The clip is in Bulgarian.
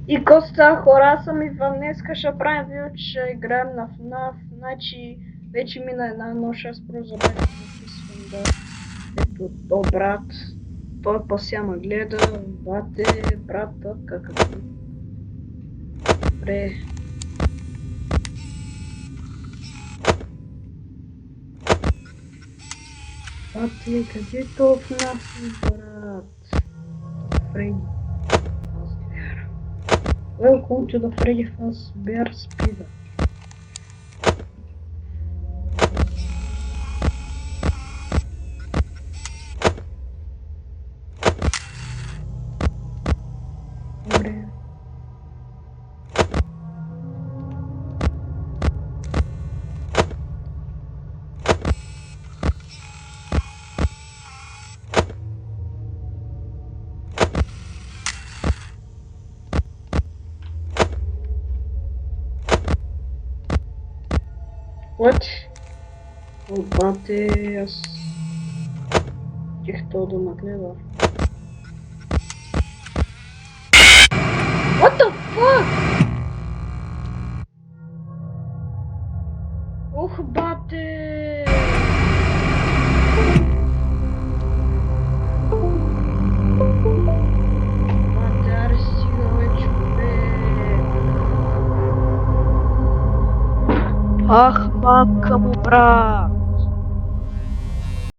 И Коста, хора съм Иван, днеска ще правим видео, че играем на FNAF, значи вече мина една нощ, аз просто забравих да записвам, да. Ето, то брат, той пася ме гледа, бате, брата, какъв. Добре. Бате, къде е то FNAF, брат? Фредди. Welcome to the Freddy Fazbear Speeder. Добре. What? О, бате, аз тих то да нагледа. What the fuck? Ох, бате! Бате, аре стига вече, бе! Ах, мака му, брат!